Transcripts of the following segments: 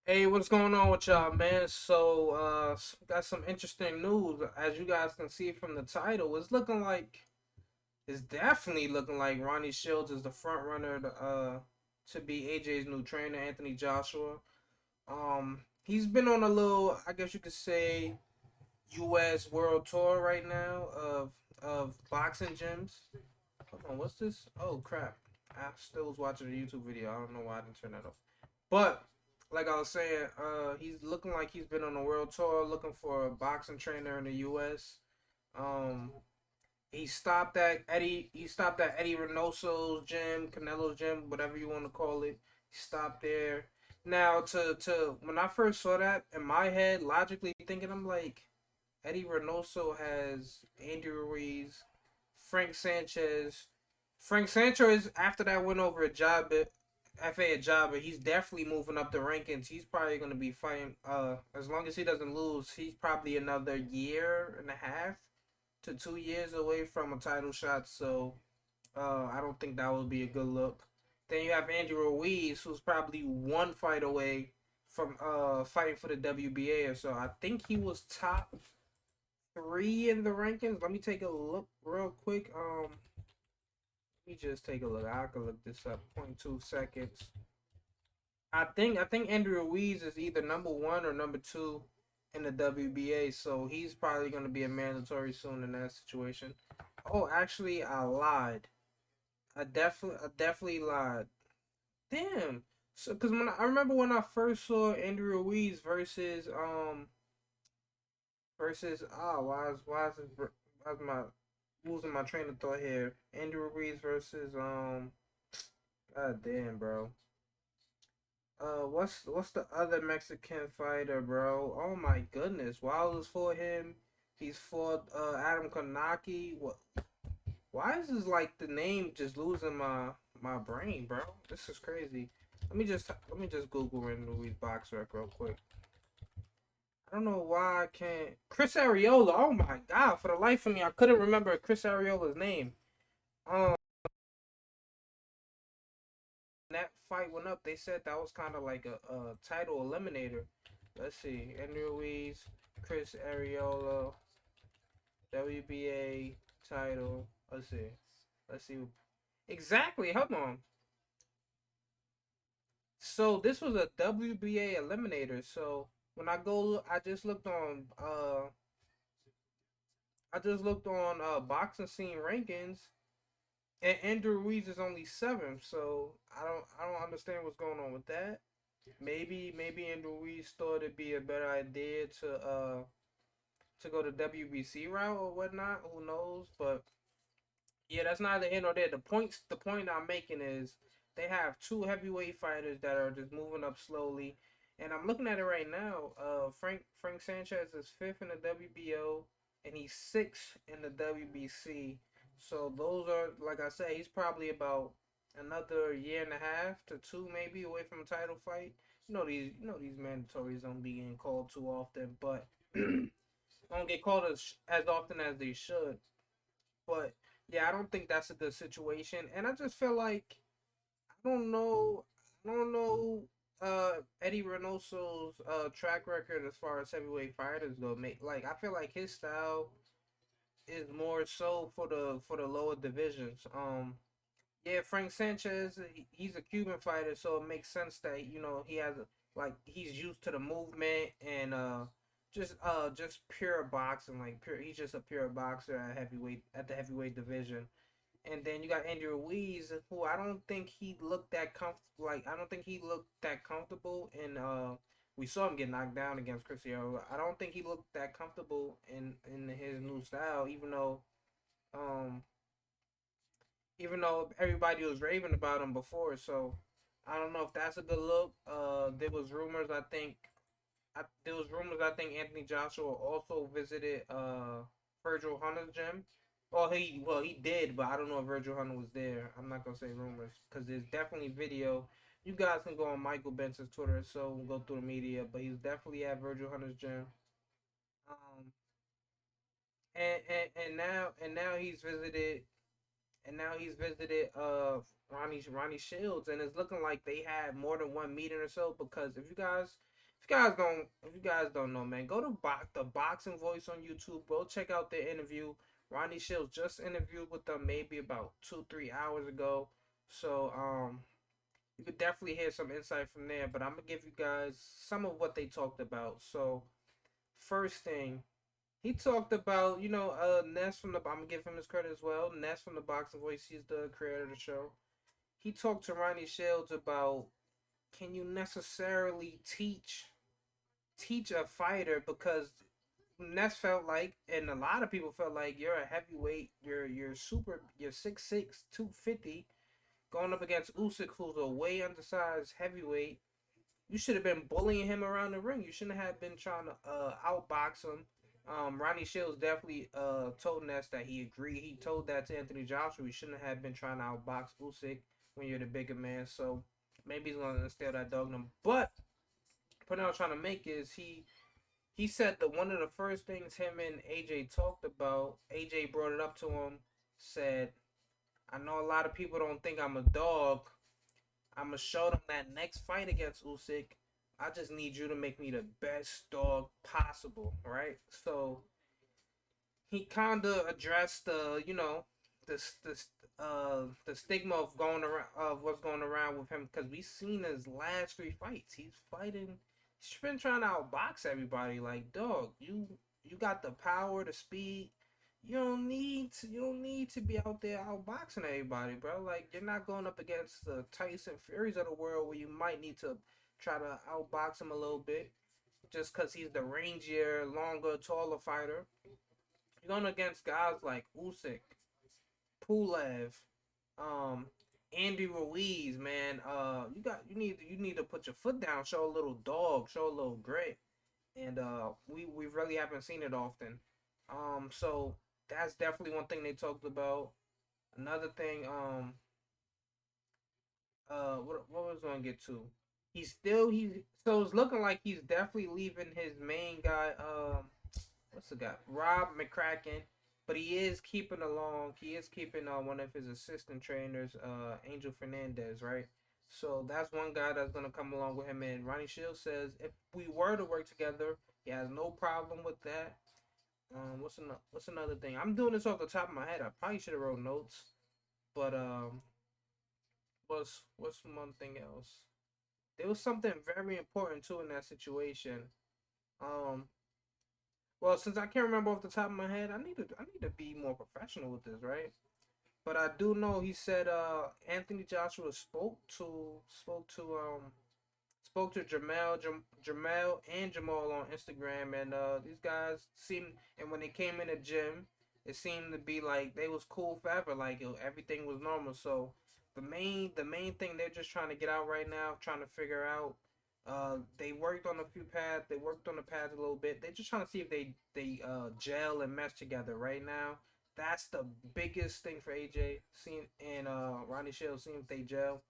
Hey, what's going on with y'all, man? Got some interesting news. As you guys can see from the title, it's definitely looking like Ronnie Shields is the front runner to be AJ's new trainer, Anthony Joshua. He's been on a little, I guess you could say, U.S. world tour right now of boxing gyms. Hold on, what's this? Oh crap! I still was watching a YouTube video. I don't know why I didn't turn that off. But like I was saying, he's looking like he's been on a world tour looking for a boxing trainer in the U.S. Um, he stopped at Eddie. He stopped at Eddie Reynoso's gym, Canelo's gym, whatever you want to call it. He stopped there. Now, to when I first saw that in my head, logically thinking, I'm like, Eddie Reynoso has Andy Ruiz, Frank Sanchez. Frank Sanchez after that win over a job at FA Jabba, he's definitely moving up the rankings. He's probably going to be fighting. As long as he doesn't lose, he's probably another year and a half to 2 years away from a title shot. So I don't think that would be a good look. Then you have Andy Ruiz, who's probably one fight away from fighting for the WBA. So I think he was top three in the rankings. Let me take a look real quick. Let me just take a look. I can look this up. 0.2 seconds. I think Andrew Ruiz is either number one or number two in the WBA, so he's probably going to be a mandatory soon in that situation. Oh, actually, I lied. I definitely lied. Damn. So, because I remember when I first saw Andrew Ruiz why is my losing my train of thought here? Andrew Ruiz versus God damn, bro. What's the other Mexican fighter, bro? Oh my goodness, Wilder's for him. He's fought Adam Konaki. What? Why is this like the name just losing my brain, bro? This is crazy. Let me just Google Randy Ruiz box rec real quick. I don't know why I can't. Chris Ariola. Oh my god! For the life of me, I couldn't remember Chris Ariola's name. Um, that fight went up. They said that was kind of like a title eliminator. Let's see. Andrew Ruiz, Chris Ariola, WBA title. Let's see. Let's see. Exactly. Hold on. So this was a WBA eliminator. So when I go, I just looked on boxing scene rankings, and Andrew Ruiz is only seventh. So I don't understand what's going on with that. Maybe Andrew Ruiz thought it'd be a better idea to go the WBC route or whatnot. Who knows? But yeah, that's neither here nor there. The point I'm making is they have two heavyweight fighters that are just moving up slowly. And I'm looking at it right now. Frank Sanchez is fifth in the WBO and he's sixth in the WBC. So those are, like I said, he's probably about another year and a half to two maybe away from a title fight. You know these mandatories don't be getting called too often, but don't get called as often as they should. But yeah, I don't think that's a good situation. And I just feel like I don't know I don't know Eddie Reynoso's track record as far as heavyweight fighters go. Like I feel like his style is more so for the lower divisions. Yeah, Frank Sanchez, he's a Cuban fighter, so it makes sense that he has like he's used to the movement and just pure boxing, like pure. He's just a pure boxer at the heavyweight division. And then you got Andrew Ruiz, who I don't think he looked that comfortable. Like I don't think he looked that comfortable in. We saw him get knocked down against Cristiano. I don't think he looked that comfortable in his new style, um even though everybody was raving about him before. So I don't know if that's a good look. There was rumors. I think Anthony Joshua also visited Virgil Hunter's gym. He did, but I don't know if Virgil Hunter was there. I'm not gonna say rumors because there's definitely video. You guys can go on Michael Benson's Twitter, so go through the media. But he's definitely at Virgil Hunter's gym. Um, and now he's visited Ronnie Shields, and it's looking like they had more than one meeting or so. Because if you guys if you guys don't know, man, go to the Boxing Voice on YouTube. Go check out their interview. Ronnie Shields just interviewed with them maybe about 2 3 hours ago. So you could definitely hear some insight from there. But I'm gonna give you guys some of what they talked about. So first thing, he talked about, Ness from the. I'm gonna give him his credit as well. Ness from the Boxing Voice. He's the creator of the show. He talked to Ronnie Shields about, can you necessarily teach a fighter, because Ness felt like, and a lot of people felt like, you're a heavyweight, you're 6'6", 250, going up against Usyk, who's a way undersized heavyweight. You should have been bullying him around the ring. You shouldn't have been trying to outbox him. Ronnie Shields definitely told Ness that he agreed. He told that to Anthony Joshua. You shouldn't have been trying to outbox Usyk when you're the bigger man. So maybe he's gonna instill that dog in him. But the point I was trying to make is he said that one of the first things him and AJ talked about, AJ brought it up to him, said, I know a lot of people don't think I'm a dog. I'm going to show them that next fight against Usyk, I just need you to make me the best dog possible, right? So he kind of addressed the the stigma of going around, of what's going around with him, because we've seen his last three fights. He's been trying to outbox everybody. Like, dog, you got the power, the speed. You don't need to be out there outboxing everybody, bro. Like, you're not going up against the Tyson Furies of the world where you might need to try to outbox him a little bit just because he's the rangier, longer, taller fighter. You're going against guys like Usyk, Pulev, um, Andy Ruiz, man. You need to put your foot down, show a little dog, show a little grit, and we really haven't seen it often. So that's definitely one thing they talked about. Another thing, what was I gonna get to? So it's looking like he's definitely leaving his main guy. What's the guy? Rob McCracken. But he is keeping along. He is keeping one of his assistant trainers, Angel Fernandez, right? So that's one guy that's gonna come along with him. And Ronnie Shields says if we were to work together, he has no problem with that. What's another thing? I'm doing this off the top of my head. I probably should have wrote notes, but what's one thing else? There was something very important too in that situation. Um, well, since I can't remember off the top of my head, I need to be more professional with this, right? But I do know he said Anthony Joshua spoke to Jamal and Jamal on Instagram, and these guys seemed, and when they came in the gym, it seemed to be like they was cool forever, like everything was normal. So the main thing they're just trying to get out right now, trying to figure out. They worked on a few pads. They worked on the pads a little bit. They're just trying to see if they gel and mesh together right now. That's the biggest thing for AJ, seeing, and Ronnie Shields, seeing if they gel.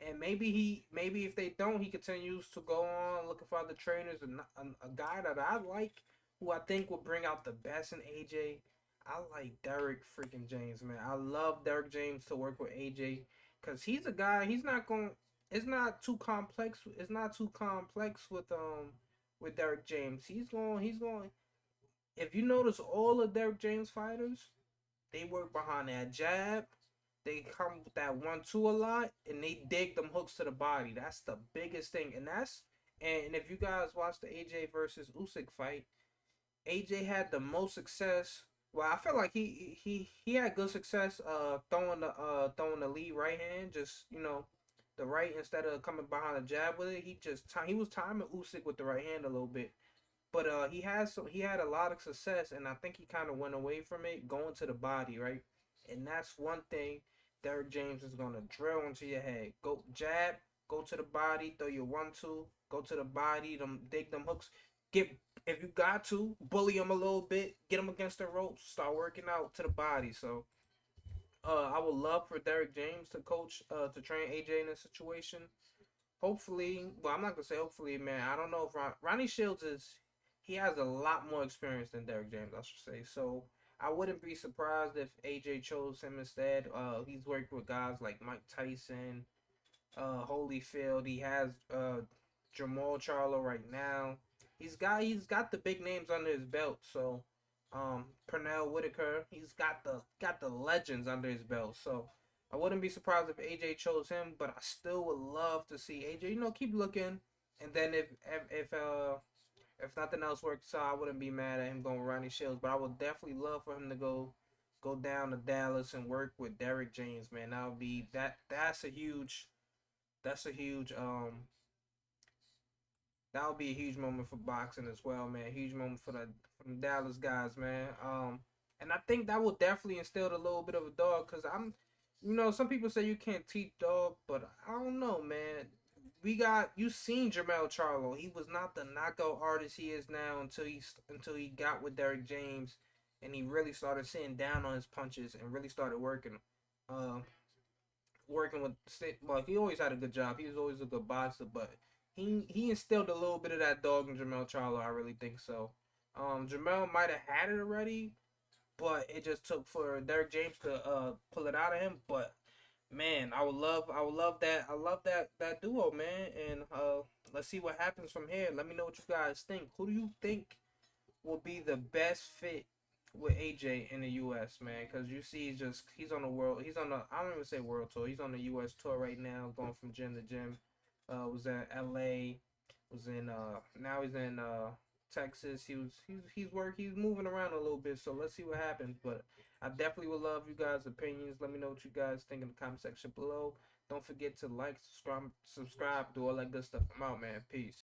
And maybe if they don't, he continues to go on looking for other trainers. And a guy that I like, who I think will bring out the best in AJ, I like Derek freaking James, man. I love Derek James to work with AJ, because he's a guy. He's not going. It's not too complex. It's not too complex with Derek James. He's going. He's going. If you notice, all of Derek James fighters, they work behind that jab. They come with that 1-2 a lot, and they dig them hooks to the body. That's the biggest thing, and if you guys watch the AJ versus Usyk fight, AJ had the most success. Well, I feel like he had good success throwing the lead right hand, just the right, instead of coming behind a jab with it. He was timing Usyk with the right hand a little bit. But he had a lot of success, and I think he kind of went away from it, going to the body, right? And that's one thing Derek James is gonna drill into your head. Go jab, go to the body, throw your 1-2, go to the body, them dig them hooks. Get, if you got to bully him a little bit, get him against the ropes, start working out to the body. So I would love for Derek James to coach to train AJ in this situation. Hopefully, well, I'm not gonna say hopefully, man. I don't know if Ronnie Shields he has a lot more experience than Derek James, I should say. So I wouldn't be surprised if AJ chose him instead. He's worked with guys like Mike Tyson, Holyfield. He has Jamal Charlo right now. He's got the big names under his belt. So, Pernell Whitaker, he's got the legends under his belt. So, I wouldn't be surprised if AJ chose him, but I still would love to see AJ. Keep looking, and then if nothing else works out, I wouldn't be mad at him going with Ronnie Shields. But I would definitely love for him to go down to Dallas and work with Derrick James. Man, that would be that's a huge that would be a huge moment for boxing as well, man. A huge moment for the Dallas guys, man. And I think that will definitely instill a little bit of a dog, because some people say you can't teach dog, but I don't know, man. You seen Jermell Charlo. He was not the knockout artist he is now until he got with Derrick James, and he really started sitting down on his punches and really started Uh, working with well, he always had a good job. He was always a good boxer, but he instilled a little bit of that dog in Jamel Charlo. I really think so. Jamel might have had it already, but it just took for Derek James to pull it out of him. But man, I love that duo, man. And let's see what happens from here. Let me know what you guys think. Who do you think will be the best fit with AJ in the U.S., man? Because you see, he's on the world. He's on the I don't even say world tour. He's on the U.S. tour right now, going from gym to gym. Was in L.A. Was in now he's in Texas. He's moving around a little bit. So let's see what happens. But I definitely would love you guys' opinions. Let me know what you guys think in the comment section below. Don't forget to like, subscribe, do all that good stuff. I'm out, man. Peace.